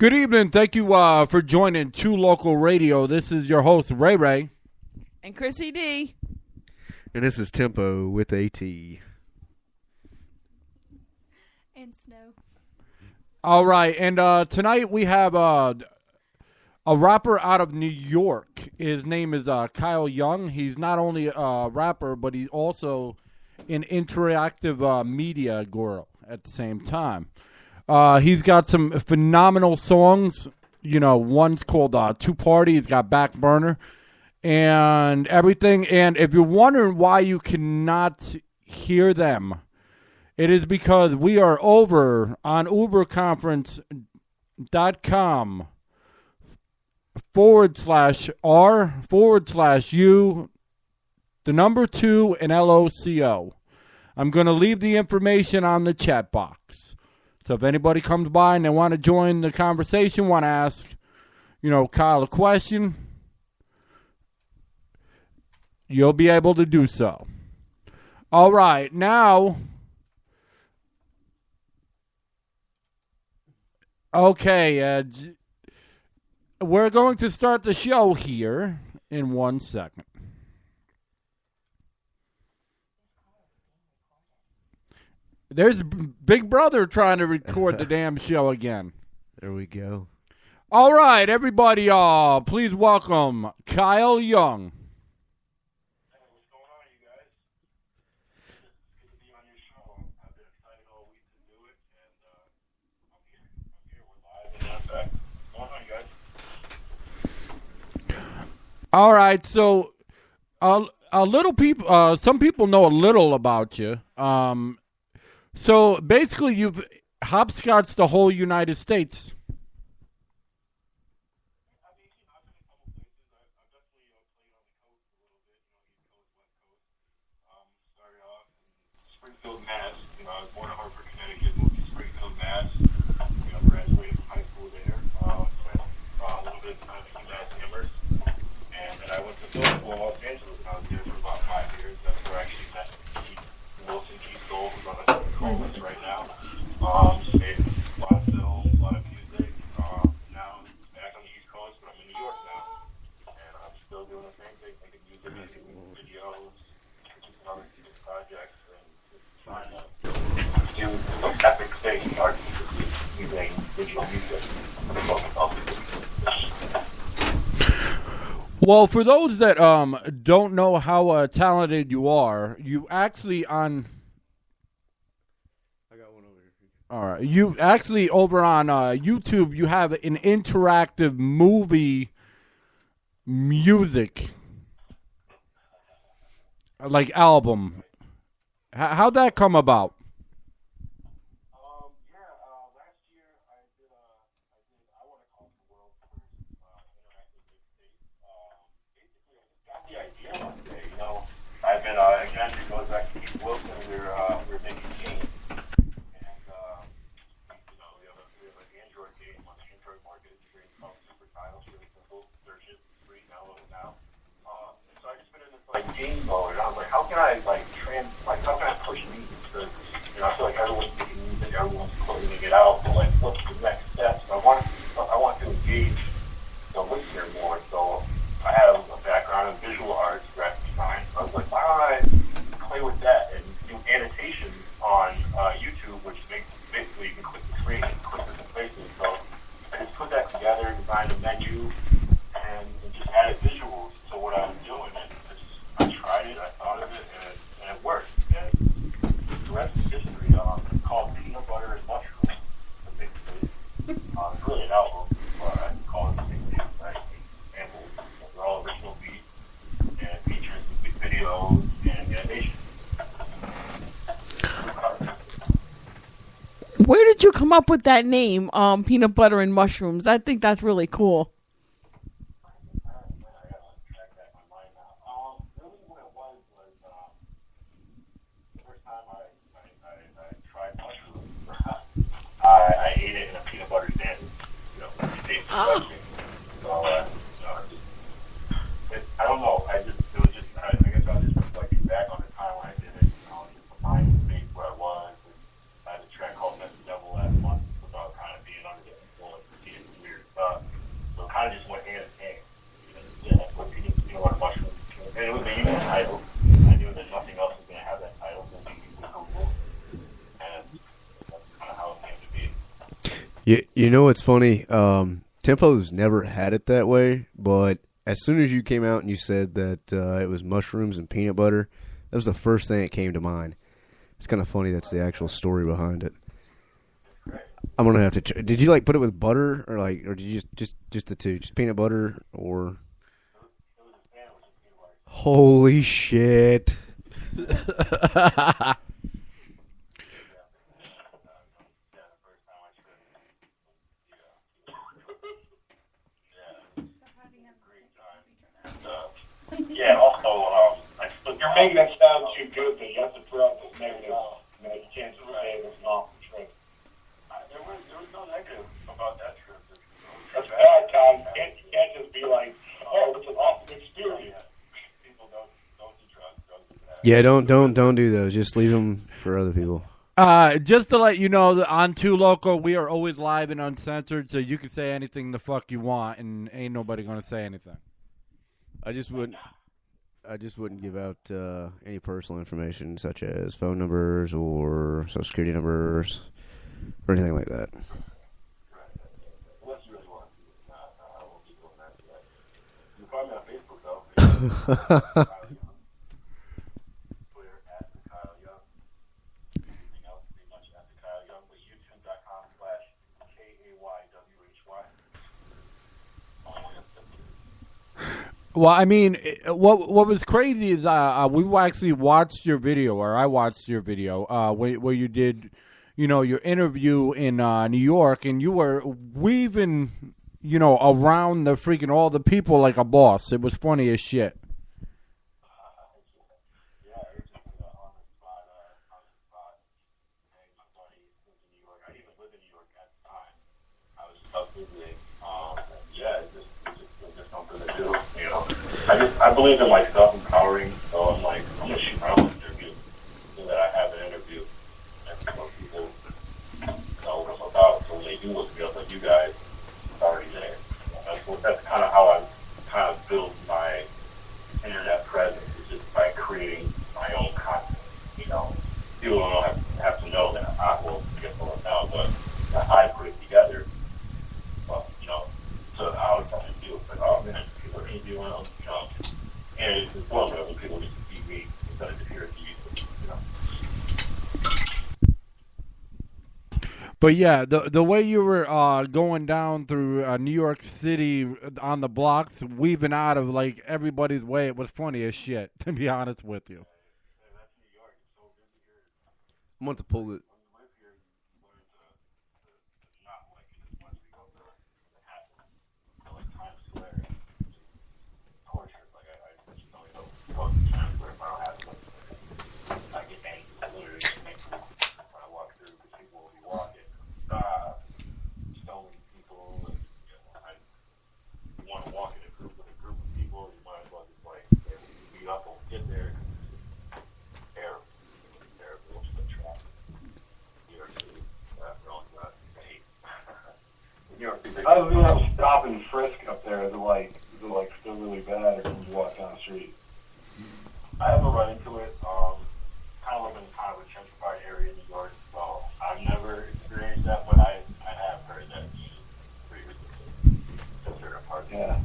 Good evening. Thank you for joining Two Local Radio. This is your host, Ray Ray. And Chrissy D. And this is Tempo with AT. And Snow. All right. And tonight we have a rapper out of New York. His name is Kyle Young. He's not only a rapper, but he's also an interactive media guru at the same time. He's got some phenomenal songs. You know, one's called Two Party. He's got Back Burner and everything. And if you're wondering why you cannot hear them, it is because we are over on uberconference.com /R/U, the number 2 and LOCO. I'm going to leave the information on the chat box. So if anybody comes by and they want to join the conversation, want to ask, Kyle a question, you'll be able to do so. All right, now, okay, we're going to start the show here in 1 second. There's Big Brother trying to record the damn show again. There we go. All right, everybody, please welcome Kyle Young. Hey, what's going on, you guys? It's good to be on your show. I've been excited all week to do it, and I'm here. We're live and back. What's going on, you guys? All right, so some people know a little about you. So basically, you've hopscotched the whole United States. I mean, I've been a couple places. I've definitely played on the coast a little bit, East Coast, West Coast. Started off in Springfield, Mass. I was born in Hartford, Connecticut, moved to Springfield, Mass. Graduated from high school there. Spent a little bit of time at UMass Amherst. And then I went to film school in Los Angeles, and I was there for about 5 years. That's where I actually met Keith Gold, who's on the call list right now. Made a lot of films, a lot of music. Now I'm back on the East Coast, but I'm in New York now. And I'm still doing the same thing, making music, making videos, producing other music projects, and just trying to do some epic things, artistically, using digital music. Well, for those that don't know how talented you are, you actually on... I got one over here. All right. You actually, over on YouTube, you have an interactive movie music, like album. How'd that come about? Last year I did I Want to Call the World first interactive mixtape. Basically, I just got the idea one day. I've been again, it goes back to Keith Wilson. We're making games, and we have an Android game on the Android market. It's free, called Super Tiles. Really simple. Search it, free, download it now. And so I just been in this game mode. And I was like, how can I how can I push music? Because I feel like everyone's making music, everyone's closing it out. But what's the next step? So I want to engage the listener more. So I have a background in visual arts, graphic design. So I was like, why don't I play with that and do annotations on YouTube, which basically you can click the screen and click different places. So I just put that together, designed a menu, and just added visuals to what I was doing. And I tried it, I thought of it, and it worked. And the rest is history. It's called Peanut Butter and Mushrooms. It's really an album, but I call it the same thing. Right? Samples. They're all original beats and features music videos and animation. Where did you come up with that name, Peanut Butter and Mushrooms? I think that's really cool. I ate it in a peanut butter sandwich. It tastes disgusting. So, I don't know. I guess I was just reflecting back on the time when I did it. Just a mind space where I was. I had a track called Met the Devil last month about kind of being under the influence of You know what's funny? Tempo's never had it that way, but as soon as you came out and you said that it was mushrooms and peanut butter, that was the first thing that came to mind. It's kind of funny that's the actual story behind it. I'm gonna have to. Did you like put it with butter or did you just the two, just peanut butter or? Holy shit! Yeah, also, you're making it sound too good that you have to throw out this negative. You can't just say it's not the trip. There was no negative about that trip. That's bad, Tom. You can't just be like, oh, it's an awesome experience. People don't do drugs. Don't do that. Yeah, don't do those. Just leave them for other people. Just to let you know, that on Too Local, we are always live and uncensored, so you can say anything the fuck you want, and ain't nobody gonna say anything. I just wouldn't give out any personal information such as phone numbers or social security numbers or anything like that. Unless you really want to. I won't be doing that today. You can find me on Facebook, though. Twitter, @KyleYoung. Anything else, pretty much @KyleYoung, but youtube.com/KAYWHY. Well, I mean, what was crazy is we actually watched your video, or I watched your video, where you did, your interview in New York, and you were weaving, around the freaking all the people like a boss. It was funny as shit. Yeah, it was just on the spot. Hey, my buddy lives in New York. I even lived in New York at the time. I was up visiting. Yeah, it's just something to do. I believe in like self-empowering, so I'm gonna shoot my own interview so that I have an interview and people know what I'm about. So when they do look me up like you guys, it's already there. That's kind of how I kind of build my internet presence, is just by creating my own content. People don't have to know that I will get someone now, but that I put it together. But so how it's going to feel like, oh man, people are interviewing them, and it's informative when people get to see me instead of just hearing you. But yeah, the way you were going down through New York City on the blocks, weaving out of like everybody's way, it was funny as shit. To be honest with you. I'm going to pull it. How does it stop and frisk up there? Is it still really bad, or can you walk down the street? I haven't run into it. Kind of live in kind of a gentrified area in New York, so I've never experienced that, but I have heard that it's pretty ridiculous. Yeah.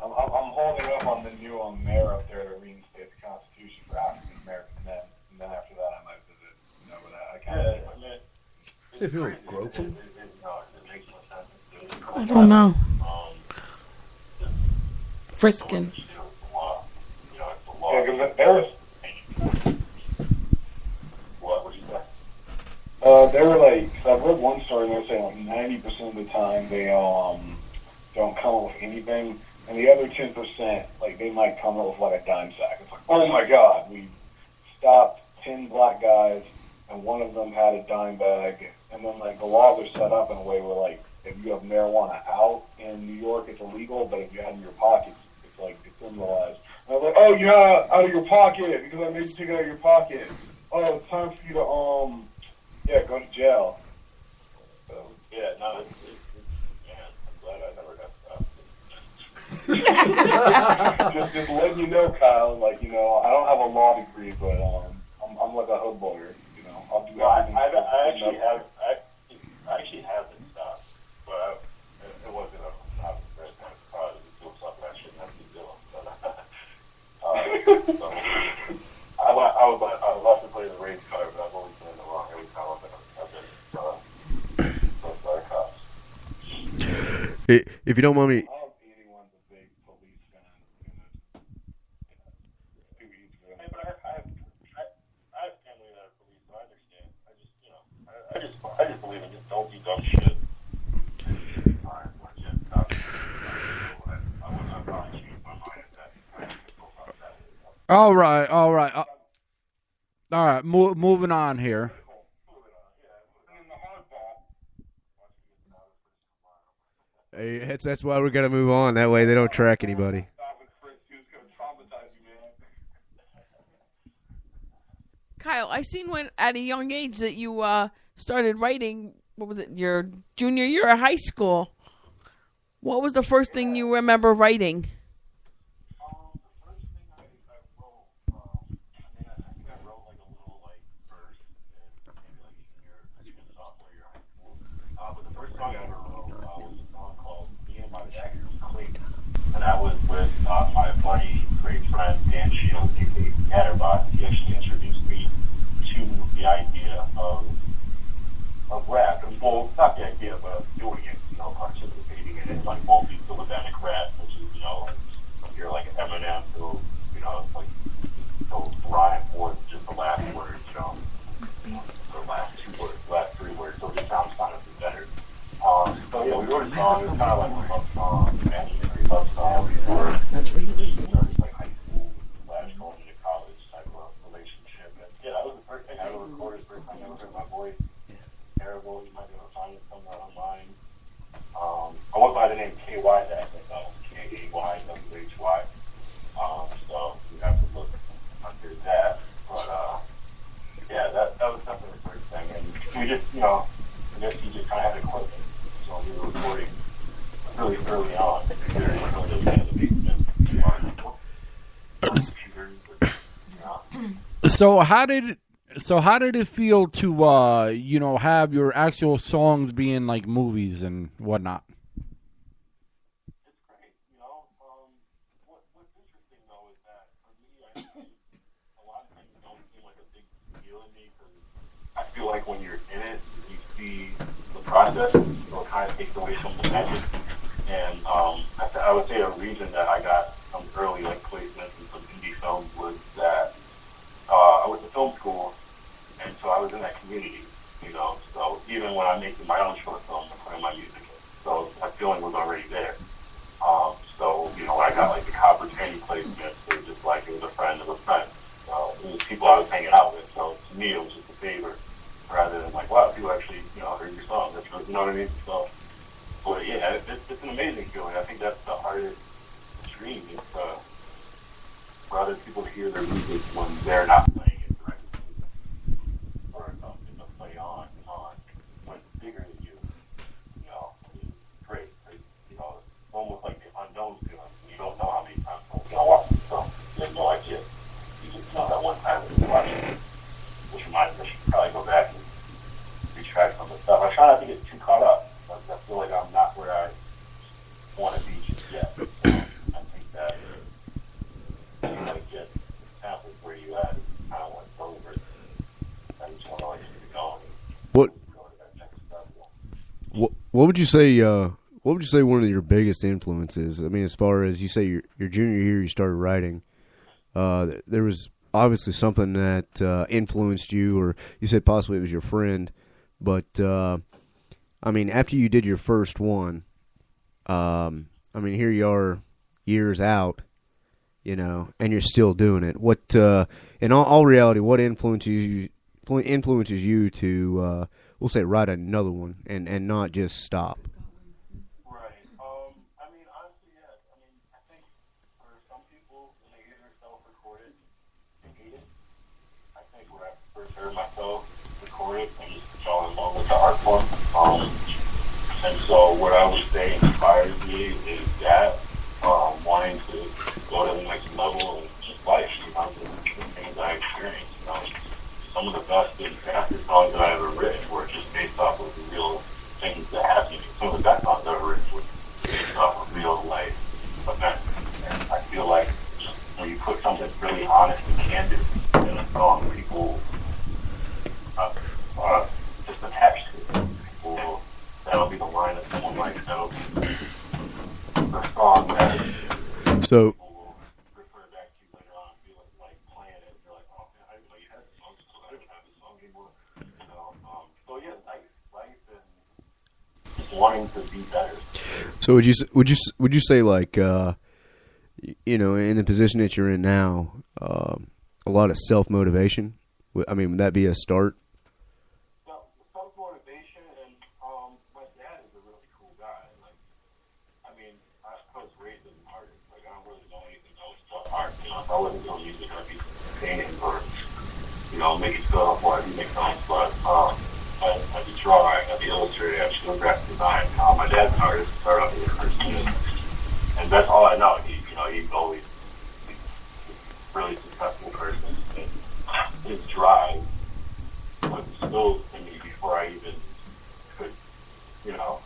I'm holding up on the new mayor up there to reinstate the Constitution for African American men, and then after that I might visit. Where that I can't. See if he'll grow them. I don't know. Friskin. Yeah, because there was. What would you say? They were like, cause I've read one story and they were saying like 90% of the time they don't come up with anything, and the other 10%, like they might come up with like a dime sack. It's like, oh my God, we stopped 10 black guys and one of them had a dime bag, and then like the laws are set up in a way where like if you have marijuana out in New York, it's illegal, but if you have it in your pockets, it's like decriminalized. And I was like, oh, yeah, out of your pocket, because I made you take it out of your pocket. Oh, it's time for you to, go to jail. So, yeah, no, I'm glad I never got stopped. just letting you know, Kyle, like, I don't have a law degree, but I'm like a hood lawyer, I'll do everything. I actually have been stopped. If you don't mind me, I don't think anyone's a big police fan. Too easy for them. Hey, but I have family that are police, so I understand. I just believe in just don't do dumb shit. All right, all right, all right. Moving on here. hey, that's why we're gonna move on. That way they don't track anybody. Kyle, I seen when at a young age that you started writing. What was it? Your junior year of high school. What was the first thing you remember writing? And that was with my buddy, great friend, Dan Shields, aka Gatterbot. He actually introduced me to the idea of rap. And, well, not the idea, but of doing it, participating in it, like multi-syllabic rap, which is, like you're like Eminem, who, like, he'll rhyme for just the last word, the last two words, last three words, so it just sounds kind of better. So, yeah, we wrote a song. It was kind of like a love song, imaginary love song. That's really like high school / going into college type of relationship. And yeah, that was the first thing I ever recorded. First time I ever heard my voice. Terrible. You might be able to find it somewhere online. I went by the name KY that KAYWHY. So you have to look under that. But yeah, that was definitely the first thing. And we just, I guess you just kind of had to click it. So we were recording really early on. Very early in the basement. So how did it feel to have your actual songs being like movies and whatnot? It's great, what's interesting though is that for me, I think a lot of things don't seem like a big deal to me because I feel like when you're in it, you see the process, so it kind of takes away some of the magic. And I would say a reason that I got some early like placements in some indie films was that I went to film school, and so I was in that community, So even when I'm making my own short films, I'm putting my music in. So that feeling was already there. So when I got like the Copper Candy placements, it was just like it was a friend of a friend. It was people I was hanging out with. So to me, it was just a favor rather than like, wow, people actually heard your song. That's really, you know what I mean? So, but yeah, it's an amazing feeling. I think that's the hardest dream is for other people to hear their music when they're not playing it directly, or something to play on when it's bigger than you. It's great. It's almost like the unknown feeling. You don't know how many times someone's gonna watch the film. You have no idea. You just know that one time that you watch it, which reminds me I should probably go back and retract some of the stuff. I try not to get too caught up. I feel like I'm not where I want to be just yet. So I think that just samples where you at, kind of what's over. I just want to like keep it going. What would you say? What would you say one of your biggest influences? I mean, as far as you say, your junior year, you started writing. There was obviously something that influenced you, or you said possibly it was your friend. But I mean, after you did your first one, I mean, here you are, years out, and you're still doing it. What, in all reality, what influences you to, we'll say, write another one and not just stop? Right. I mean, honestly, yes. I mean, I think for some people, when they hear themselves recorded, they hate it. I think when I first heard myself recorded, I just fell in love with the art form. And so what I would say inspires me is that wanting to go to the next level and just life, the things I experienced. Some of the best and fastest songs that I've ever written were just based off of the real things that happened to me. Some of the best songs I've ever written were based off of real life events. And I feel like when you put something really honest and candid in a song, people just attached to it. People, that'll be the line that someone likes. That'll be So people will refer back to you later on and be like playing it. They're like, oh man, I didn't know you had this song. So I didn't have this song anymore. You know, so yeah, life and just wanting to be better. So would you say like you know, in the position that you're in now, a lot of self motivation? I mean, would that be a start? Self-motivation, and my dad is a really cool guy. Like, I mean, I was raised as an artist. Like, I don't really know anything else but art. You know, if I wasn't doing music, I'd be painting or, you know, making stuff or I'd be making films. But I'd be drawing, I'd be illustrating, I'd be doing graphic design. My dad's an artist, started off as a person, and that's all I know. You know, he's always a really successful person. And his drive was instilled in me before I even could, you know,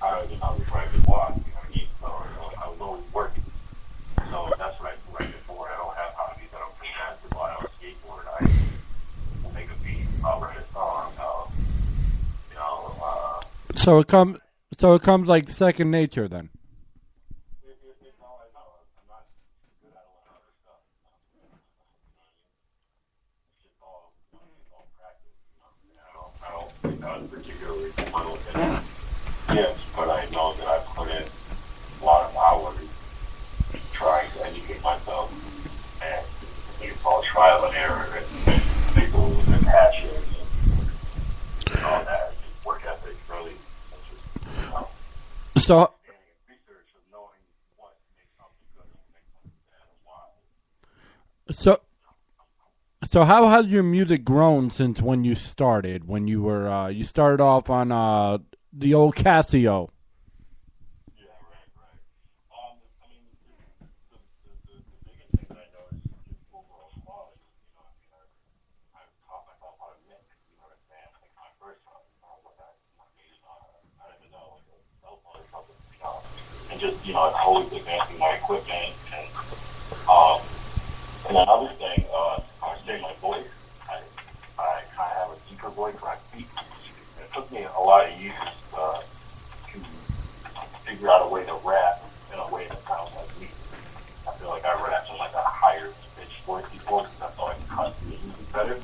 I don't even know before I could walk. You know what I mean? So I was always working. So that's what I do right before. I don't have hobbies. I don't play basketball. I don't skateboard. I will make a beat. I'll write a song. You know. So it comes like second nature then. It's all I know. I'm not good at a lot of other stuff. It's just all practice. I don't think I was particularly funneled in gifts, but I know that I put in a lot of hours trying to educate myself, and it's all trial and error and people and passion and all that. Just work ethic, really. It's just, you know, So understanding and research of knowing what makes something good and what makes something bad and why. so how has your music grown since when you started? When you were you started off on the old Casio. Yeah, right. I mean, the biggest thing that I noticed is just overall quality. You know, I mean, I taught myself how to mix. You know what I'm saying? Like my first song, I don't even know, like a cell phone or something. You know, and just always advancing my equipment and another thing, I say my voice. I kind of have a deeper voice when I speak. It took me a lot of years to figure out a way to rap in a way that sounds like me. I feel like I rap in like a higher pitched voice before because that's how I can cut the music better.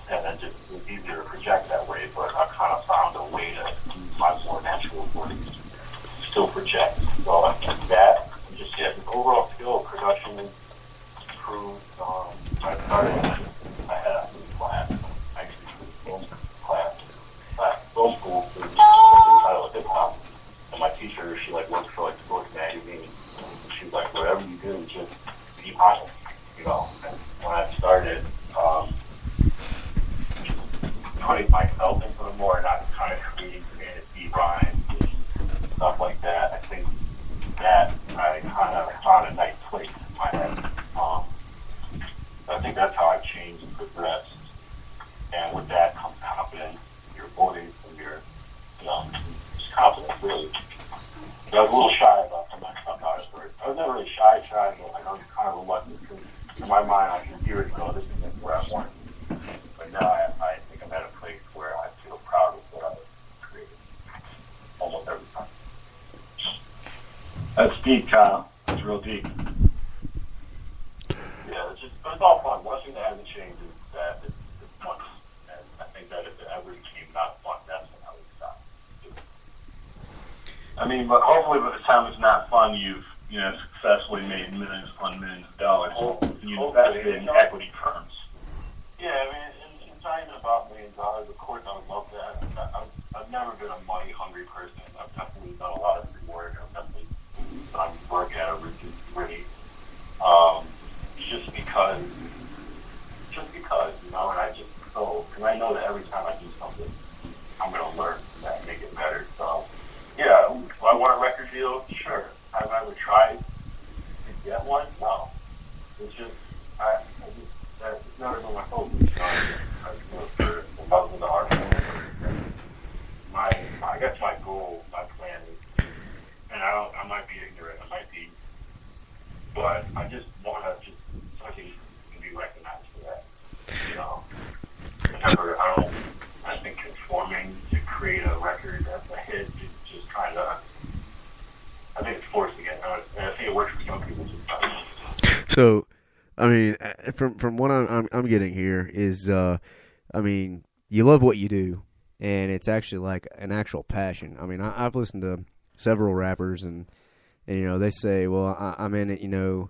And then just it's easier to project that way, but I kind of found a way to use my more natural voice to still project. So I think that, and just the overall skill of production improved. I had a class, actually, film school, for the title of hip hop. And my teacher, she like worked for like Sports Magazine. And she was like, whatever you do, just be honest, you know. And when I started putting myself into it more, not kind of creating fantasy rhymes and stuff like that, I think that I kind of found a nice place in my head. I think that's how I've changed and progressed. And with that comes confidence, your voice, and your, just confidence, really. I was a little shy about some of that stuff out at first. I was never really shy, but I was kind of reluctant because in my mind I can hear it go, this isn't where I want it. But now I think I'm at a place where I feel proud of what I've created almost every time. That's deep, Kyle. That's real deep. Yeah, it's all fun. Watching the habit change is fun. And I think that if it ever became not fun, that's when I would stop. I mean, but hopefully by the time it's not fun, you've successfully made millions upon millions of dollars. You invested in equity firms. Yeah, I mean, it's not even about $1 million. Of course, I would love that. I've never been a money-hungry person. I've definitely done a lot of free work. I've definitely done work at a reduced rate. Just because, and I just and I know that every time I do something, I'm going to learn from that and make it better. So, yeah, do I want a record deal? Sure. Have I ever tried to get one? No. It's just, it's never been my focus. I do it for $1,000. I guess my goal, my plan is, and I might be ignorant, but I just want to something to be recognized for that. I think conforming to create a record that's a hit is just kind of, I think it's forcing it. And I think it works So, I mean, from what I'm getting here is, I mean, you love what you do, and it's actually like an actual passion. I mean, I've listened to several rappers, and you know, they say, well, I'm in it, you know,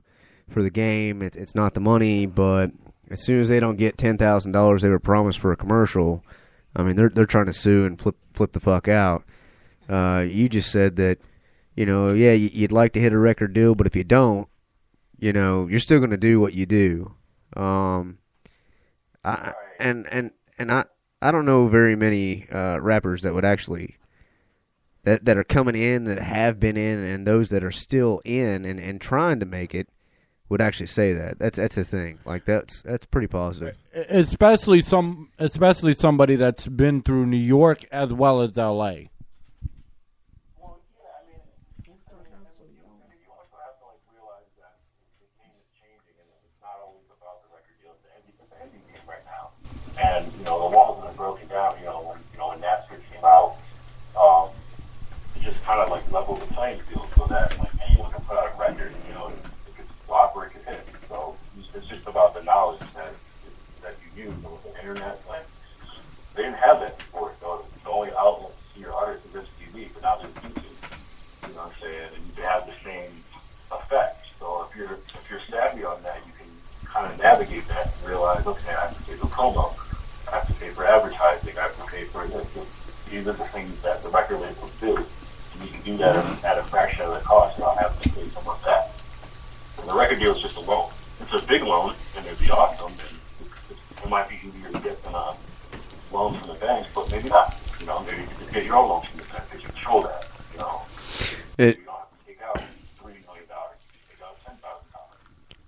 for the game. It's not the money, but as soon as they don't get $10,000 they were promised for a commercial, I mean, they're trying to sue and flip the fuck out. You just said that, you know, yeah, you'd like to hit a record deal, but if you don't, you know, you're still going to do what you do. I don't know very many rappers that would actually that are coming in, that have been in, and those that are still in and trying to make it would actually say that. That's a thing. Like that's pretty positive. Especially somebody that's been through New York as well as L.A. And, you know, the walls have been broken down, when Napster came out, it just kind of, like, leveled the playing field so that, like, anyone can put out a record, you know, it could flop or it could hit. So it's just about the knowledge that you use. So with the internet, like, they didn't have that before. So the only outlet to see your artist is this TV, but now there's YouTube. You know what I'm saying? And you can have the same effect. So if you're savvy on that, you can kind of navigate that and realize, okay, I have to pay the promo. I have to pay for advertising. I have to pay for this. These are the things that the record labels do. And you can do that at a fraction of the cost without having to pay someone back. And the record deal is just a loan. It's a big loan, and it'd be awesome. And it might be easier to get than a loan from the banks, but maybe not. You know, maybe you can just get your own loan from the bank because you control that. You know, you don't have to take out $3 million. You take out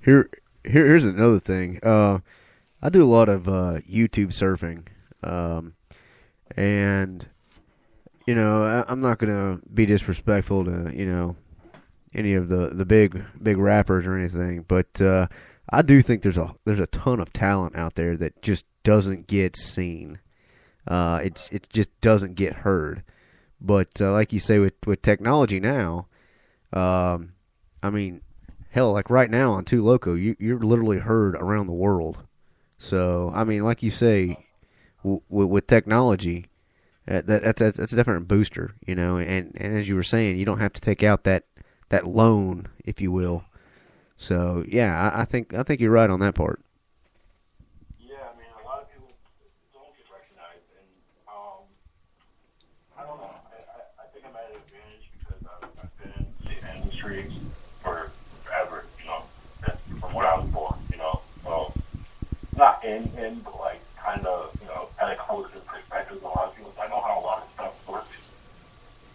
$10,000. Here's another thing. I do a lot of YouTube surfing, and you know, I'm not gonna be disrespectful to, you know, any of the big rappers or anything, but I do think there's a ton of talent out there that just doesn't get seen. It just doesn't get heard. But like you say, with technology now, I mean, hell, like right now on Too Loco, you're literally heard around the world. So, I mean, like you say, with technology, that's a different booster, you know. And as you were saying, you don't have to take out that loan, if you will. So, yeah, I think you're right on that part. Yeah, I mean, a lot of people don't get recognized, and I don't know. I think I'm at an advantage because I've been in the industry forever, you know, from when I was born, you know. So, not in, but like kind of, you know, at a closer perspective than a lot of people. I know how a lot of stuff works,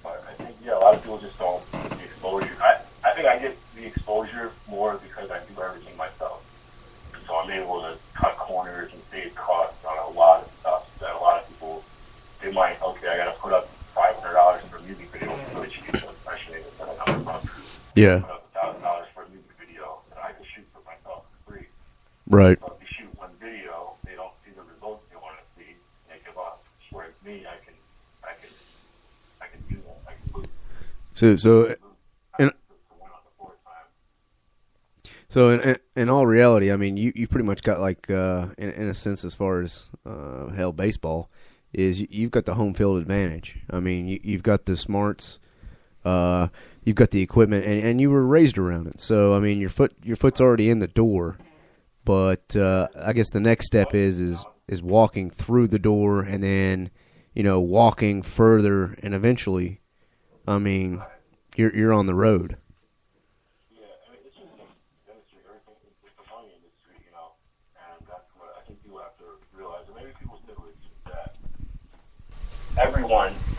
but I think, yeah, a lot of people just don't get the exposure. I think I get the exposure more because I do everything myself. So I'm able to cut corners and save costs on a lot of stuff that a lot of people, they might, okay, I got to put up $500 for a music video, which is especially $100 bucks. Yeah. Put up $1,000 for a music video that I can shoot for myself for free. Right. So if you shoot one video, they don't see the results they want to see, they give up. Whereas me, I can do that. I can lose. So in all reality, I mean, you pretty much got like in a sense, as far as hell, baseball is, you've got the home field advantage. I mean, you've got the smarts, you've got the equipment, and you were raised around it. So I mean, your foot's already in the door. But I guess the next step is walking through the door, and then, you know, walking further, and eventually, I mean, you're on the road. Yeah, I mean, it's just an industry. Everything is the money industry, you know, and that's what I think people have to realize. And maybe people still is that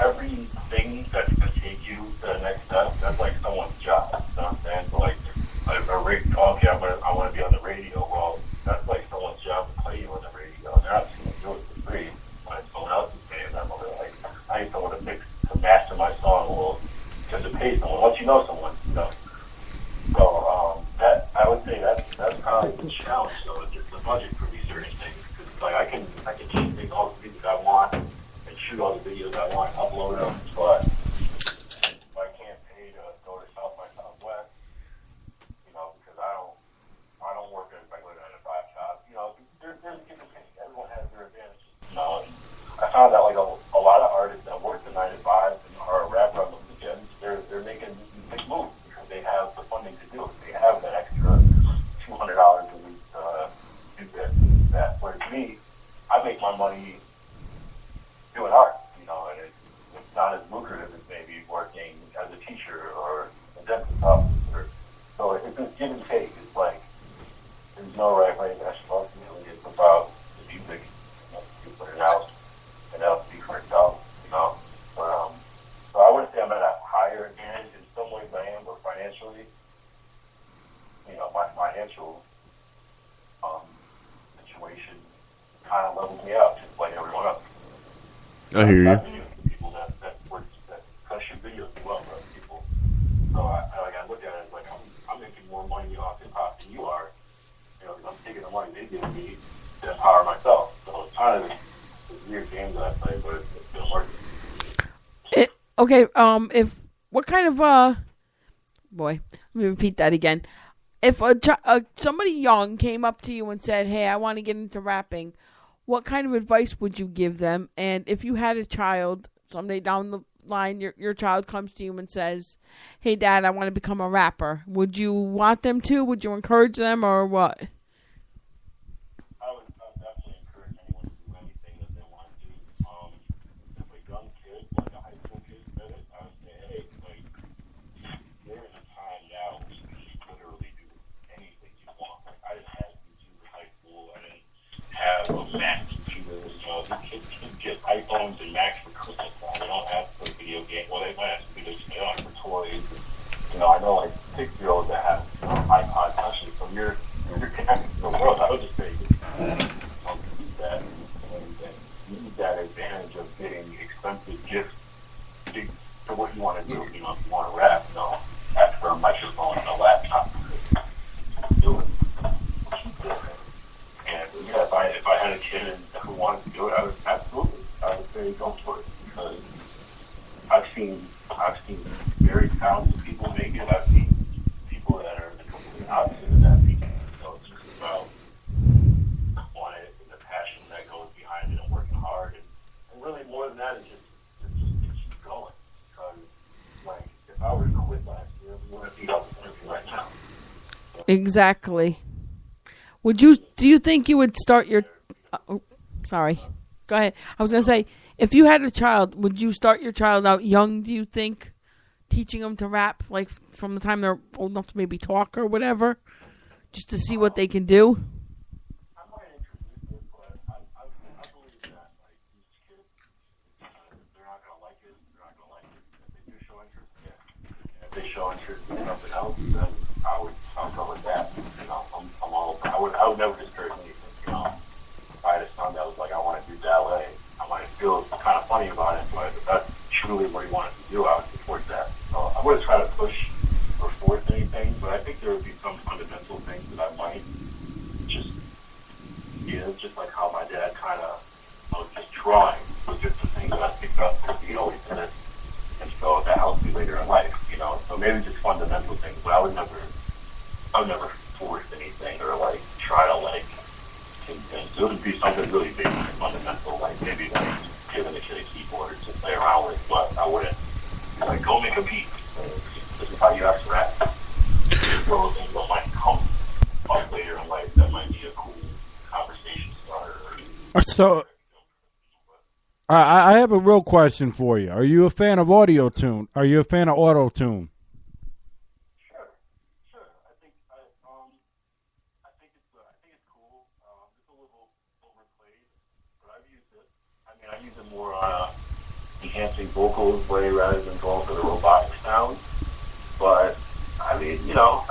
everything that's going to take you to the next step, that's like someone's job. You know what I'm saying? So like, okay, I want to be on the radio. Well, that's like someone's job to play you on the radio. They're not going to do it for free. When someone else is paying them, like, I need someone to master my song. Well, because it pays someone. Once you know someone, you know. So that, I would say that's probably the challenge. So it's the budget for these certain things. Because like I can shoot all the videos I want and shoot all the videos I want, upload them, but if I can't pay to go to South by Southwest, you know, because I don't I hear you. People that press your videos as well for other people. So I look at it as like I'm making more money off hip hop than you are. You know, 'cause I'm taking the money they give me to empower myself. So it's kind of this weird game that I play, but it's been working. Okay. If what kind of boy, let me repeat that again. If somebody young came up to you and said, "Hey, I want to get into rapping," what kind of advice would you give them? And if you had a child someday down the line, your child comes to you and says, "Hey, Dad, I want to become a rapper," would you want them to? Would you encourage them, or what? I would definitely encourage anyone to do anything that they want to do. If a young kid, like a high school kid, said it, I would say, hey, like, you're in a time now where you can literally do anything you want. Like, I didn't have YouTube in high school. I didn't have a Mac computer. You know, these kids get iPhones and Macs for Christmas now. They don't have for video game. Well, they might have video games. They don't have for toys. You know, I know like 6-year-olds that have iPod touches. So you're connected to the world. I would just say, use that and use that advantage of getting expensive gifts to what you want to do. You know, if you want to rap, you know, ask for a microphone and a laptop. Do it. And yeah, if I had a kid who wanted to do it, I would say go for it, because I've seen very talented people make it. I've seen people that are the complete opposite of that make it. So it's just about wanting it and the passion that goes behind it and working hard, and really more than that is just to keep going. Because like if I were to quit last year, we wouldn't be up right now. Exactly. Do you think you would start your sorry. Go ahead. I was going to say, if you had a child, would you start your child out young, do you think, teaching them to rap, like from the time they're old enough to maybe talk or whatever, just to see what they can do? I might introduce it, but I believe that like these kids, they're not gonna like it. They're not gonna like it. If they do show interest, yeah. And if they show interest in something else, then I'll go with that. You know, I'm all. I would never discourage anything. You know, if I had a son that was like, I want to do ballet, I might feel kind of funny about it, but if that's truly what he wanted to do, I would support that. So I wouldn't try to push or force anything, but I think there would be some fundamental things that I might just give, just like how my dad kind of was just drawing. Was just the things that I picked up because he always did it. And so that helped me later in life, you know. So maybe just fundamental things, but I would never force anything or like try to like convince. It would be something really big and fundamental, like maybe like giving the kid a keyboard to play around with, but I wouldn't be like, go make a beat. This is how you have to rap. Those things that might come up later in life that might be a cool conversation starter. So, I have a real question for you. Are you a fan of audio tune? Are you a fan of auto tune? Sure. I think it's cool. It's a little overplayed, but I've used it. I mean, I use it more on enhancing vocals way rather than going for the robotic sound. But I mean, you know,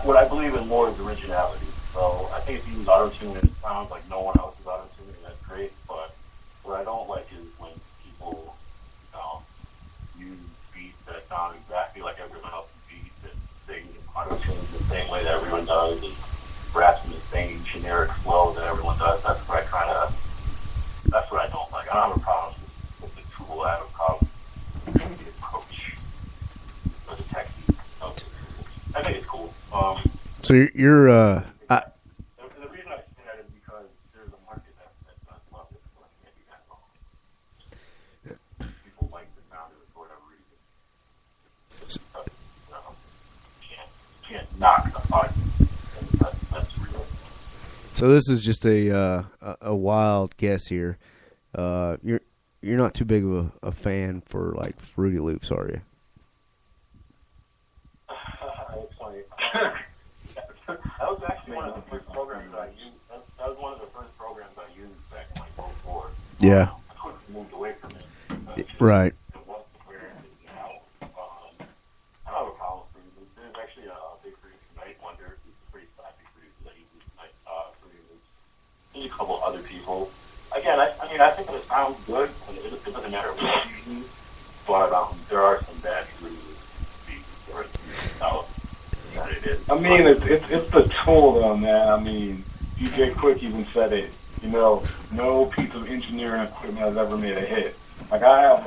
what I believe in more is originality. So I think if you use auto-tune and it sounds like no one else is auto-tuning, that's great. But what I don't like is when people use beats that sound exactly like everyone else's beats and sing auto-tunes the same way that everyone does and raps in the same generic flow that everyone does. That's what I don't like. I don't have a problem with the tool. I have a problem with the approach or the technique. I think it's cool. So you're the reason I say that is because there's a market that does love it. Like maybe that wrong. People like the sound of it for whatever reason. Can't knock the art. That's real. So this is just a wild guess here. You're not too big of a fan for like Fruity Loops, are you? It's funny. That was actually one of the first programs I used. That was one of the first programs I used back in like 04. Yeah. I quickly moved away from it. Right. It wasn't where it is now. I don't have a problem with Fruity Loops. There's actually a big producer, Night Wonder, who's a pretty classic producer that uses Fruity Loops. There's a couple other people. Again, I think of the sound good. It doesn't matter what you use, but there are some bad Fruity Loops beats or out that it is. I mean, it's the tool, though, man. I mean, DJ Quick even said it. You know, no piece of engineering equipment has ever made a hit. Like, I have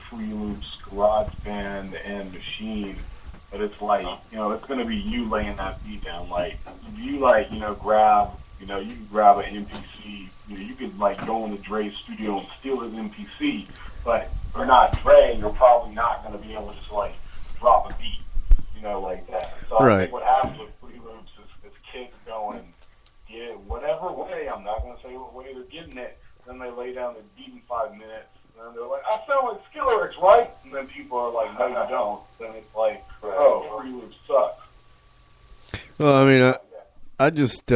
Fruity Loops, GarageBand, and Machine, but it's like, you know, it's going to be you laying that beat down. Like, if you, like, you know, you can grab an MPC. You know, you could, like, go into Dre's studio and steal his MPC, but if you're not Dre, you're probably not going to be able to just, like, drop a beat, you know, like that. So I think what happens with Fruity Loops is kids going, yeah, whatever way, I'm not going to say what way they're getting it, then they lay down the beat in 5 minutes, and then they're like, I sound like Skillerix, right? And then people are like, no, you don't. Then it's like, oh, Fruity Loops sucks. Well, I mean, I just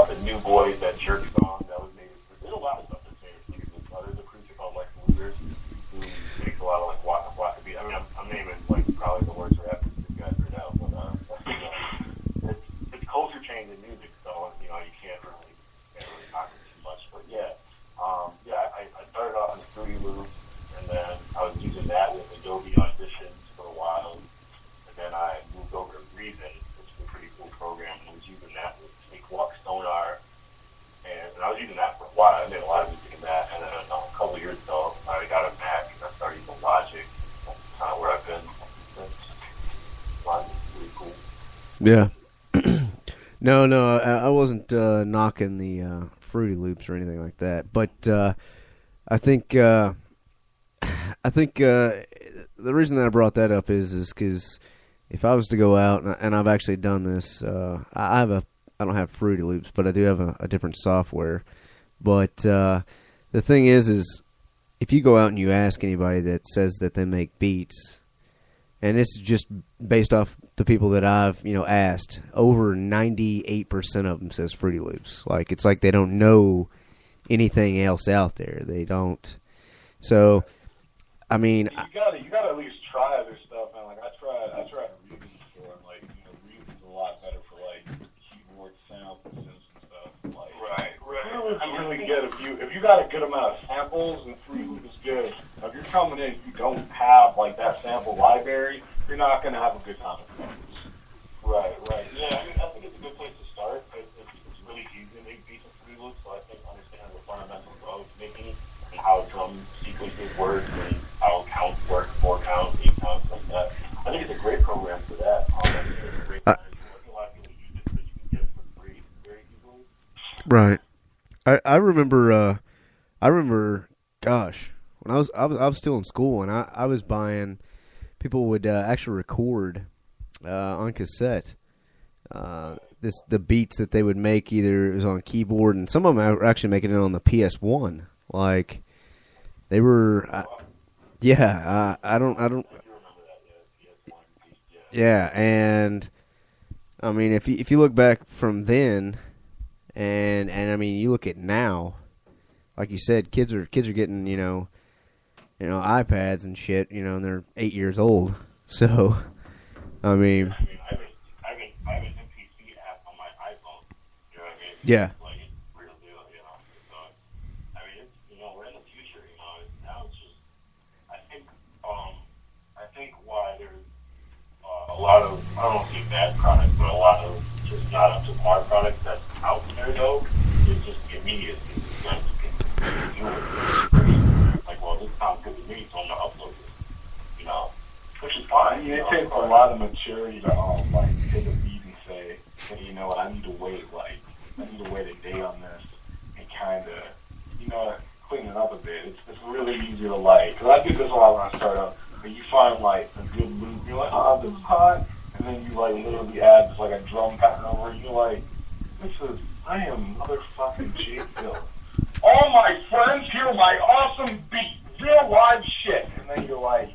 the New Boys, that Jerk song, that was made. There's a lot of stuff that's made of Fruity Loops. There's a producer called Lex Losers who makes a lot of like Waka beats. I mean, I'm naming like probably the worst rappers this guy's right now, but it's culture change in music, so you know you can't really talk too much. But I started off with Fruity Loops, and then I was using that with Adobe Auditions for a while, and then I moved over to Reason, which is a pretty cool program, and I was using that with Walk Sonar, and I was using that for a while. I made a lot of music in that, and then a couple of years ago, I got it back, and I started using Logic. That's kind of where I've been since. Logic is pretty cool. yeah. No, I wasn't knocking the Fruity Loops or anything like that, but I think the reason that I brought that up is because if I was to go out, and I've actually done this, I don't have Fruity Loops, but I do have a different software. But the thing is if you go out and you ask anybody that says that they make beats, and it's just based off the people that I've asked, over 98% of them says Fruity Loops. Like it's like they don't know anything else out there. They don't. So, I mean, you gotta at least try other stuff, man. Like I tried Reason before, and like Reason's a lot better for like keyboard sounds and synths and stuff. Like, right. It's really good if you got a good amount of samples, and Fruity Loops is good. Now, if you're coming in, you don't have like that sample library, you're not gonna have a good time with it. Right. Yeah, I mean, I think it's a good place to start. It's really easy to make beats with Fruity Loops, so I think understanding the fundamentals of making and how drum sequences work and how counts work, 4 counts, 8 counts, like that. I think it's a great program for that. I think it's a great program. A lot of people use it because you can get it for free very easily. right. I remember, gosh, when I was still in school, and I was buying. People would actually record on cassette the beats that they would make. Either it was on keyboard, and some of them were actually making it on the PS1. Like they were, I don't. Yeah, and I mean, if you look back from then, and I mean, you look at now, like you said, kids are getting iPads and shit, and they're 8 years old. So, I mean, I have an MPC app on my iPhone. You know what I mean? Yeah. It's like it's real deal, So, I mean, we're in the future. Now it's just. I think why there's a lot of, I don't want to say bad products, but a lot of just not up to par products that's out there though is just the immediacy. Like you can do it. Like, well, this sounds good to me, so I'm gonna upload it. Which is fine. I mean, it takes a lot of maturity to like take a beat and say, hey, you know what, I need to wait a day on this and kind of, clean it up a bit. It's really easy to like, because I did this a lot when I started out, but you find like a good loop, you're like, oh, this is hot, and then you like literally add just like a drum pattern over it, you're like, I am motherfucking J. Phil. All my friends hear my awesome beat, real live shit, and then you're like,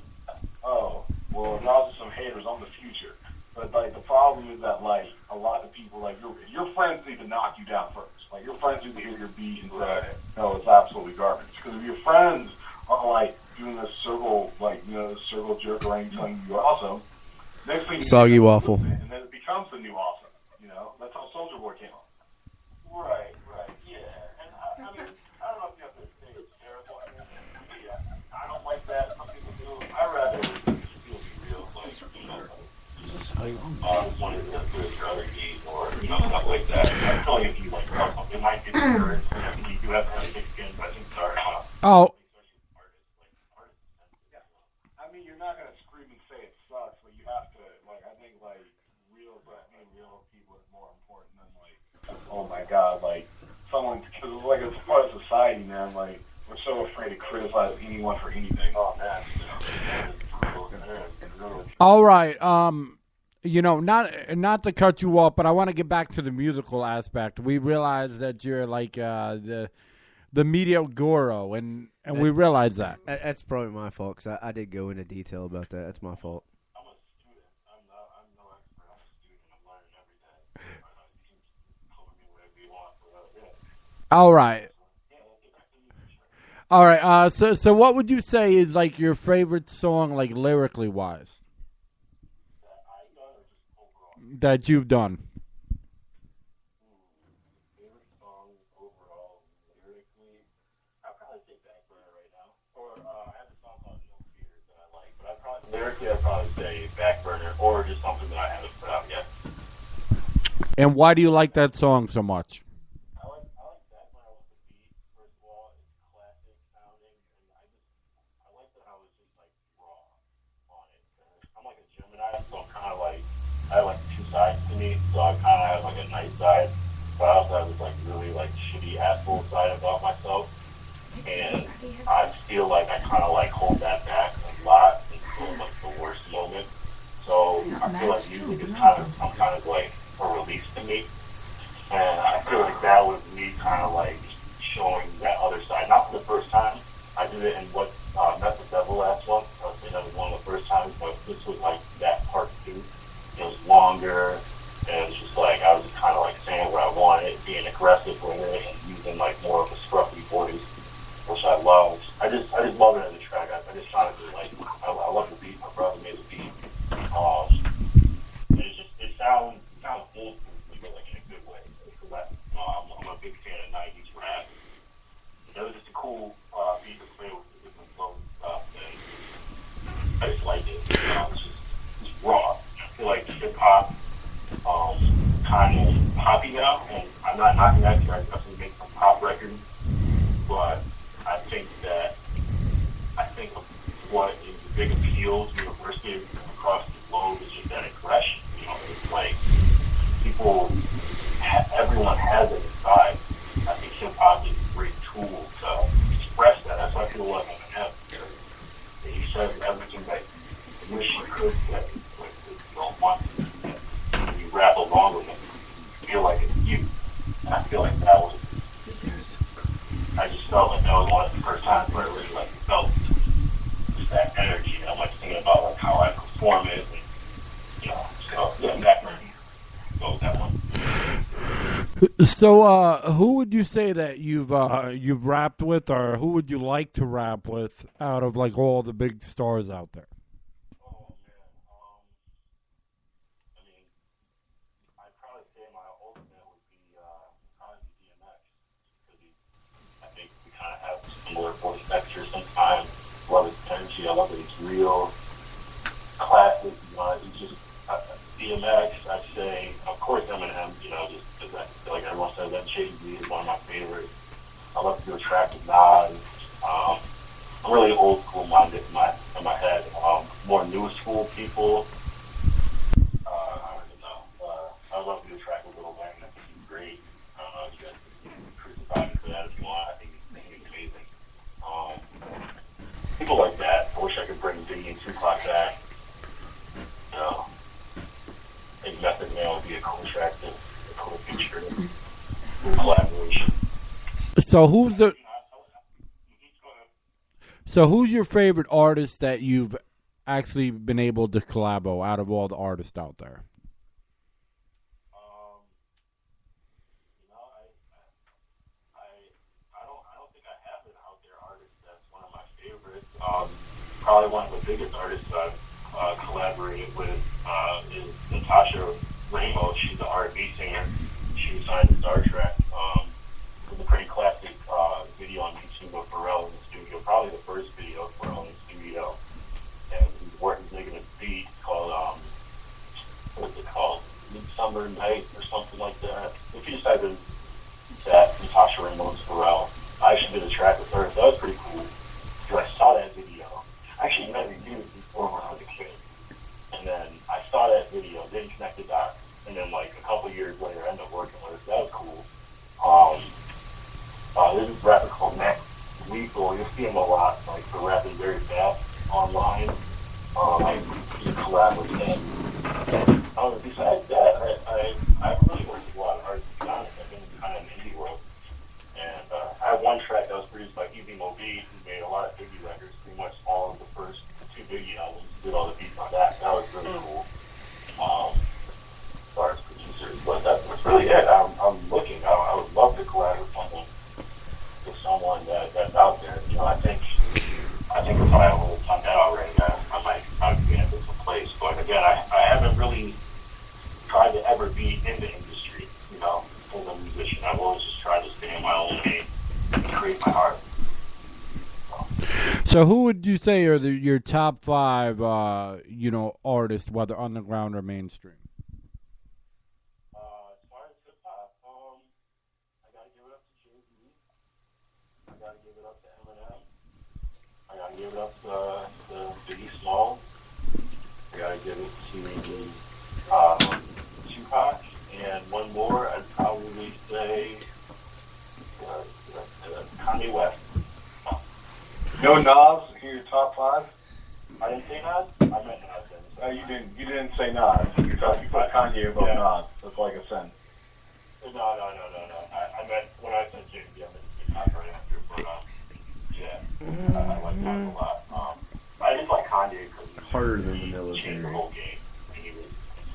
oh, well, now there's some haters on the future. But like the problem is that like a lot of people, like your friends need to knock you down first. Like your friends need to hear your beat and say, no, it's absolutely garbage. Because if your friends are like doing this circle, like circle jerk around telling you, you're awesome. Soggy waffle. And then it becomes the new awesome. You know, that's how Soldier Boy came up. Right, yeah. And I mean, I don't know if you have to say it's terrible. I mean, yeah, I don't like that. Some people do. I rather just feel be real, like, you know, one of the good or other gay or, you know, stuff like that. I feel like if you like something, it might get discouraged. I think you do have to have a thick skin, but I think sorry. Oh, I mean, you're not gonna scream and say it sucks, but you have to, like, I think, like, being real people is more important than, like, oh my god, like, someone, because, like, it's part of society, man, like, we're so afraid to criticize anyone for anything. Oh, man, you know, it's brutal. all right. You know, not to cut you off, but I want to get back to the musical aspect. We realize that you're like the media guru, and we realize that. That's probably my fault because I did go into detail about that. That's my fault. I'm a student. I'm no expert. I'm a student. I'm learning every day. You can cover me whatever you want. But, yeah. All right. All right. So what would you say is like your favorite song, like lyrically wise, that you've done? Favorite song overall, lyrically, I'd probably say Backburner right now. Or I have a song called No Fears that I like, but lyrically I'd probably say Backburner or just something that I haven't put out yet. And why do you like that song so much? I like Backburner with the beat. First of all, it's classic sounding, and I like that I was just like raw on it. I'm like a Gemini, so I'm kind of like, I have like two sides to me, so I kind of have like a nice side, but I also have this like really like shitty asshole side about myself, and I feel like I kind of like hold that back a lot until like the worst moment. So I feel like music is kind of some kind of like a release to me, and I feel like that was me kind of like showing that other side. Not for the first time. I did it in what Met the Devil last one. I would say that was one of the first times, but this was like that part two. It was longer, and it was just like I was just kind of like saying what I wanted, being aggressive with it, and using like more of a scruffy voice, which I love. I just love it as a track. I just try to do like I love the beat. My brother made the beat. It sounds old school, but like in a good way. Because I'm a big fan of '90s rap. It was just a cool beat to play with the different flows and stuff, and I just liked it. It's just raw. I feel like hip hop kind of poppy now, and I'm not knocking that because I definitely make some pop records, but I think what is the big appeal universally across the globe is just that aggression. You know, it's like everyone has it inside. I think hip hop is a great tool to express that. That's why I feel like I'm he says everything that you wish you could say, but you don't want to. When you rap along with it, you feel like it's you. And I feel like I just felt like that was one of the first times where I really like felt just that energy. And I'm like thinking about like how I perform it, and you know, so yeah, that goes that one. So, who would you say that you've rapped with, or who would you like to rap with out of like all the big stars out there? Oh man, I mean, I'd probably say my ultimate would be probably DMX, because I think we kind of have similar voice texture sometimes. I love his energy. I love that he's real, classic. You know, he's just DMX. I'd say, of course, Eminem. You know, just because I feel like everyone says that Jay-Z is one of my favorites. I love to do a track with Nas. I'm really old school minded in my head. More new school people. I don't even know. I love to do a track with Lil Wayne. I think he's great. I don't know if you guys can crucify me for that if you want. I think he's amazing. People like that. I wish I could bring Biggie and Tupac back. You know, I think Method Man would be a cool track, a cool feature, collaboration. So who's your favorite artist that you've actually been able to collabo out of all the artists out there? I don't think I have an out there artist that's one of my favorites. Probably one of the biggest artists I've collaborated with is Natasha Ramos. She's an R&B singer. She was signed to Star Trek. It was a pretty classic video on YouTube of Pharrell in the studio. Probably the first video of Pharrell in the studio. And he's working, making a beat called, what's it called? Midsummer Night or something like that. If you just type in that, Natasha Ramos Pharrell, I actually did a track with her. That was pretty cool. Because I saw that video. Actually, you met me before when I was a kid. And then I saw that video, didn't connect the dots. And then, like, a couple years later, I ended up working with her. That was cool. There's this rapper called Max Lethal. You'll see him a lot, like, for rapping very fast online. I just collab with him. Besides that, I haven't really worked with a lot of artists, to be honest. I've been kind of in the indie world. And I have one track that was produced by Easy Mo B, who made a lot of Biggie records, pretty much all of the first 2 Biggie albums, did all the beats on that. That was really cool. As far as producers, but that's really it. I'm looking. I would love to collab with someone that's out there. You know, I think if I would have done that already, I would be in a different place. But again, I haven't really tried to ever be in the industry, you know, as a musician. I've always just tried to stay in my own lane and create my art. So who would you say are your top 5, artists, whether underground or mainstream? As far as hip hop, I gotta give it up to Jay-Z. I gotta give it up to Eminem. I gotta give it up to Biggie Smalls. I gotta give it to Tupac. And one more, I'd probably say Kanye West. No Nas in your top 5? I didn't say Nas. I meant Nas. No, you didn't say Nas. You put Kanye above Nas. That's like a sentence. No. I meant when I said Jay-Z, I meant Tupac right after. But yeah, I like Kanye a lot. I just like Kanye because Harder than the he military. changed the whole game.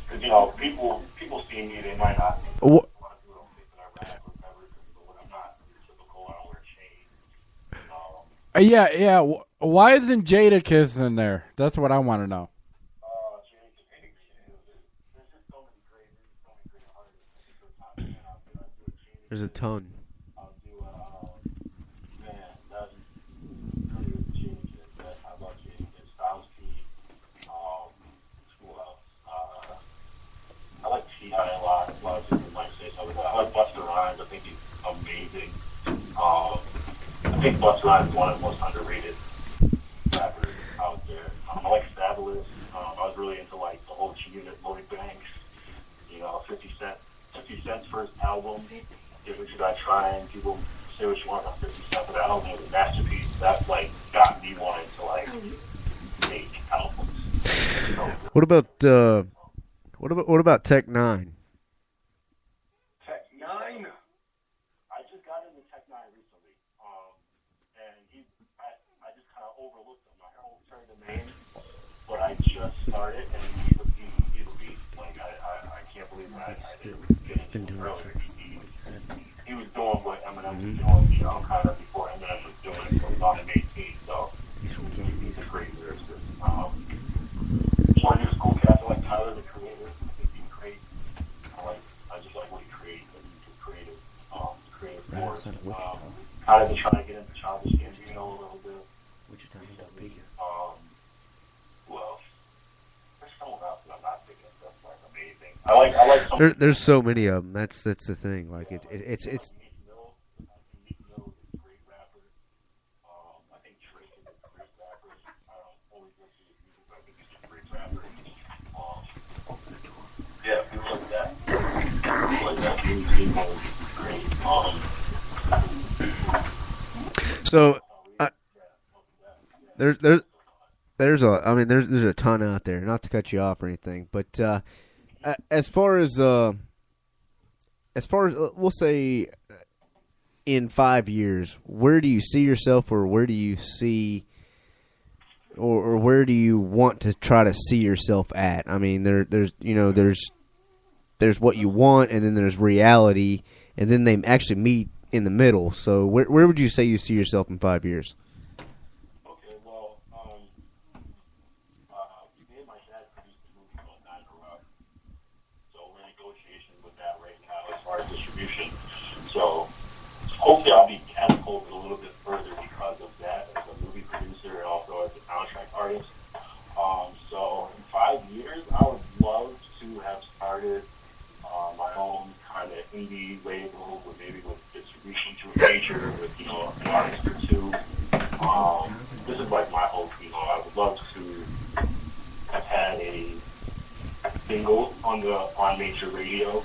Because you know, people see me, they might not think Wha- I do don't think that I rap or whatever. But when I'm not typical, I don't wear chains. Yeah. Why isn't Jadakiss in there? That's what I want to know. There's a ton. I'll do man, that's really good changes. I love changes. Styles P. Who else? I like T.I. a lot. A lot of people might say something. I like Busta Rhymes. I think he's amazing. I think Busta Rhymes is one of the most underrated rappers out there. I like Fabulous. I was really into like the whole G-Unit, Lloyd Banks. You know, 50 Cent's first album. Give What You Got Trying. People say what you want on 50 Cent, but that album was a masterpiece. That like got me wanting to like make albums. So, What about Tech 9? Tech 9? I just got into Tech 9 recently, and I just kind of overlooked him. I heard the name, but I just started, and he's a beast. Like I can't believe I didn't get into it earlier. He was doing what Eminem was doing, you know, kind of before Eminem was doing it. So he's on an 18, so he's a great lyricist. One of his cool cats, I like Tyler, the Creator. I think he's great. I just like what he creates. I think he's creative force. Kind of been trying to get into Childish Gambino a little bit. What you talking about, bigger? Who else? There's someone else that I'm not thinking of that's like amazing. I like some. There's so many of them. That's the thing. Like it's Meek Mill. I think Meek Mill is a great rapper. I think Drake is a great rapper. I don't always listen to his music, but I think he's a great rapper. Yeah, people like that. People like that. Meek Mill is great. so. There's a ton out there. Not to cut you off or anything, but as far as we'll say in 5 years, where do you see yourself, or where do you see, or where do you want to try to see yourself at? I mean, there's what you want, and then there's reality, and then they actually meet in the middle. So where would you say you see yourself in 5 years? Okay, well, me and my dad produced a movie called 9/11. indie label, with maybe with distribution to a major, with an artist or two. This is like my hope. I would love to have had a single on major radio.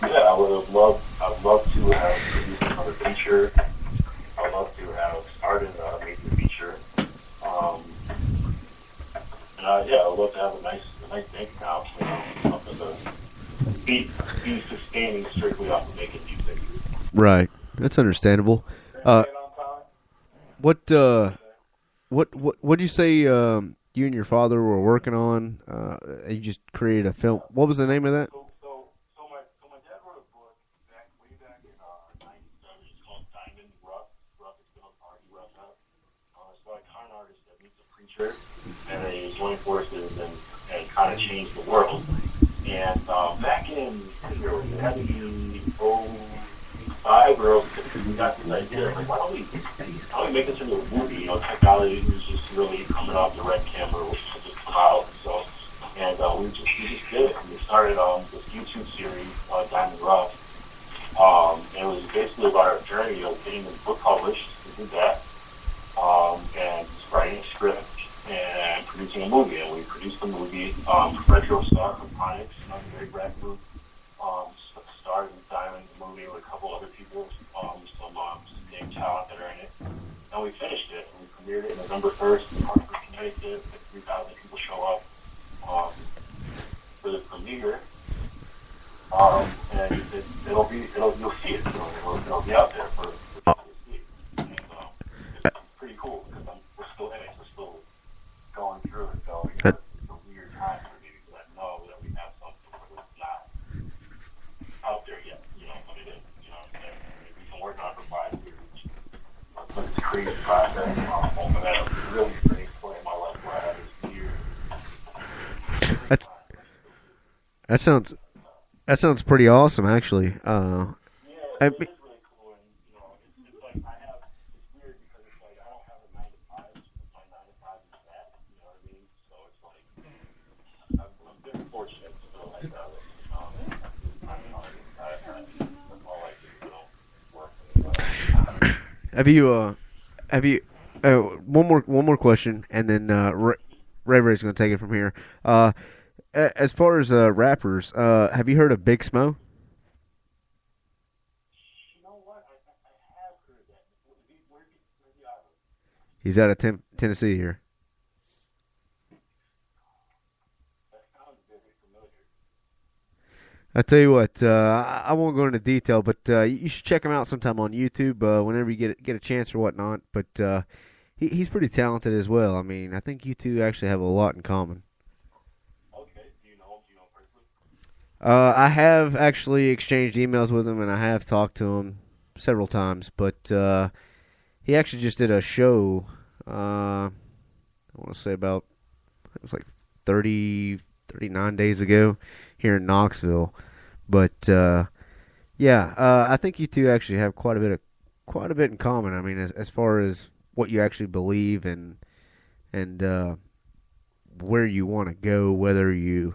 Yeah, I'd love to have produced another feature. I'd love to have started a major feature. Yeah, I'd love to have a nice bank account, something to be sustaining strictly off of making music. Right. That's understandable. What do you say you and your father were working on? You just created a film. What was the name of that? So my dad wrote a book way back in '97. It's called Diamond Rough. Rough is spelled R-U-F-F. It's about a con artist that meets a preacher, and they join forces and kind of change the world. And back in it had to be 05 or 06, we got this idea like, why don't we make this into a movie? Technology was just really coming off the red camera, which had just come out. So, and we just did it. We started this YouTube series, Diamond Rough. And it was basically about our journey of getting the book published. We did that, and writing a script and producing a movie. And we produced the movie. Retro Star from Onyx, Gary Bradford, starred in Diamond movie with a couple other people, some named talent that are in it. And we finished it. We premiered it November 1st in Hartford, Connecticut. 3,000 people show up for the premiere. And you'll see it. It'll be out there for people to see. And it's pretty cool because we're still in it. We're still going through it. So it's a weird time for me because I know that we have something that's not out there yet. But it is. We've been working on it for 5 years. But it's a crazy process. And that's really great point in my life where I had this year. That sounds pretty awesome, actually. Yeah, it is really cool, and it's like it's weird because it's like I don't have a 9 to 5. My 9 to 5 is that, you know what I mean? So it's like I'm very fortunate to feel like that. That's all I do, work. Have you? One more question, and then Ray's going to take it from here. As far as rappers, have you heard of Big Smo? You know what? I have heard that. Where's the album? He's out of Tennessee here. That sounds very familiar. I tell you what, I won't go into detail, but you should check him out sometime on YouTube whenever you get a chance or whatnot. But he's pretty talented as well. I mean, I think you two actually have a lot in common. I have actually exchanged emails with him, and I have talked to him several times. But he actually just did a show. I want to say it was like 39 days ago here in Knoxville. But I think you two actually have quite a bit in common. I mean, as far as what you actually believe and where you want to go, whether you.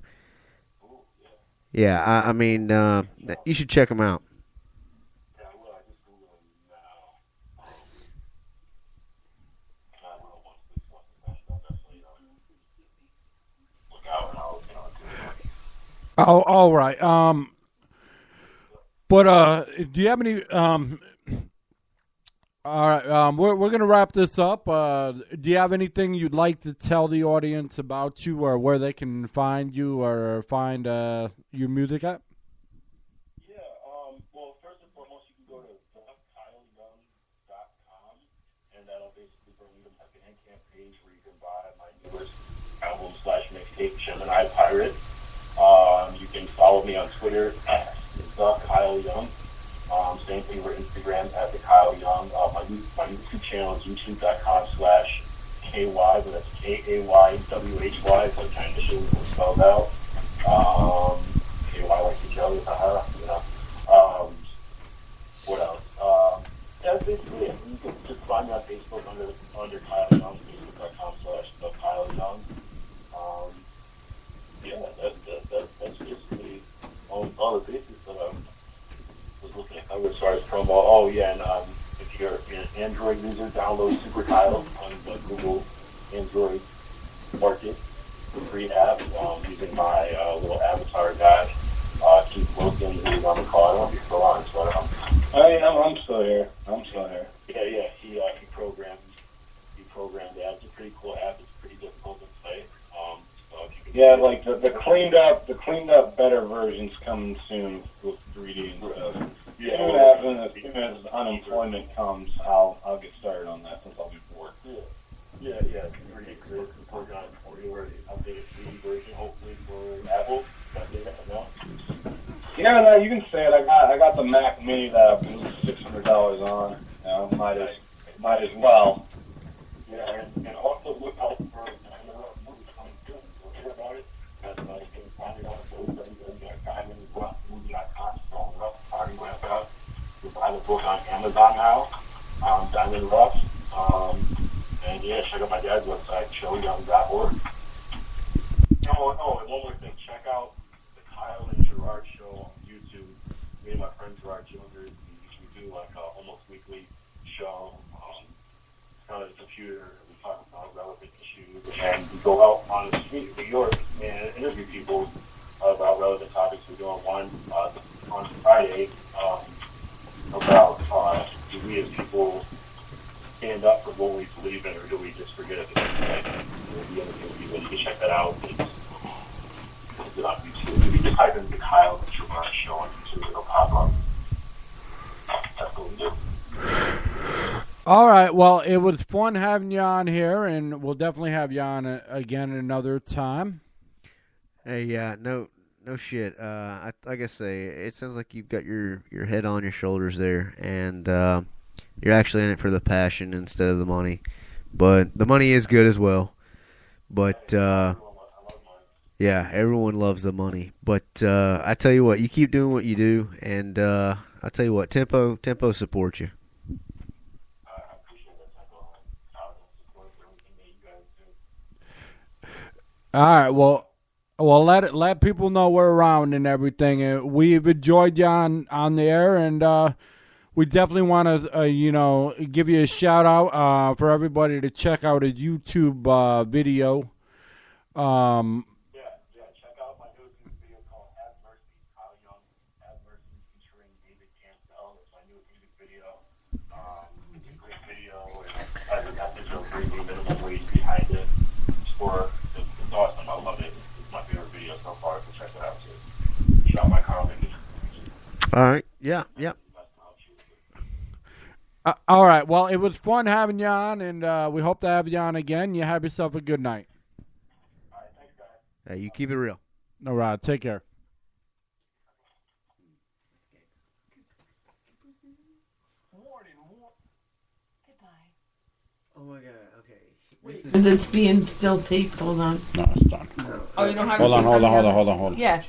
Yeah, I mean, you should check them out. Yeah, I will. I just Google them now. And I will once this one is done. I'll definitely look out and I'll do it. Oh, all right. But do you have any? All right. We're gonna wrap this up. Do you have anything you'd like to tell the audience about you, or where they can find you, or find your music at? Yeah. Well, first and foremost, you can go to KyleYoung.com, and that'll basically bring you to my Bandcamp page where you can buy my newest album / mixtape, Gemini Pirate. You can follow me on Twitter at @KyleYoung. Same thing for Instagram at the Kyle Young. My YouTube channel is youtube.com/KY, but that's KAYWHY, so kind of initially spelled out. KY like the jelly, what else? That's basically it. You can just find me on Facebook under Kyle Young, facebook.com/Kyle Young. That's promo. Oh yeah, and if you're an Android user, download Super Tile on the Google Android Market, free app, using my little avatar guy, Keith Wilson, who's on the call. I don't know if you're still on, but I'm still here. Yeah. He programmed the app. It's a pretty cool app. It's pretty difficult to play. So if you can like the cleaned up better versions coming soon with 3D and stuff. As soon as unemployment comes, I'll get started on that since I'll be bored. Yeah, it's pretty good. Working on it for you, or the updated 3D version, hopefully for Apple. Yeah, no, you can say it. I got the Mac Mini that I blew $600 on. Might as well. Yeah, and also look out for movies coming soon. So hear about it. That's you can find it on diamondroughmovie.com. So rough party went out. You buy the book on Amazon now. Diamond Rough. And yeah, check out my dad's website, showyoung.org. Oh, and one more thing. Check out the Kyle and Gerard show on YouTube. Me and my friend Gerard Jr. We do like almost weekly show. It's kind of a computer. We talk about relevant issues, and we go out on the street in New York and interview people about relevant topics. We're doing one on Friday about do we as people stand up for what we believe in, or do we just forget it? You can check that out. It's good on YouTube. If you just type in the Kyle and Gerard show on YouTube, it'll pop up. That's what we do. All right. Well, it was fun having you on here, and we'll definitely have you on again another time. Hey, no shit. Like I say, it sounds like you've got your head on your shoulders there, and you're actually in it for the passion instead of the money. But the money is good as well. But yeah, everyone loves the money. But I tell you what, you keep doing what you do, and I tell you what, Tempo supports you. All right. Well, let people know we're around and everything. And we've enjoyed you on the air, and we definitely want to, give you a shout out for everybody to check out his YouTube video. Check out my newest video called Have Mercy, Kyle Young, Have Mercy, featuring David Cancel. It's my newest music video. It's a great video, and it has a message of bringing minimum wage behind it. It's awesome. I love it. It's my favorite video so far, so check it out too. Shout my Carl Niggas. All right. Yeah. All right. Well, it was fun having you on, and we hope to have you on again. You have yourself a good night. All right, thanks, guys. Hey, you keep it real. All right. Take care. Goodbye. Oh my God. Okay. It's being still taped. Hold on. No, it's done. Oh, you don't have Hold on. Yeah.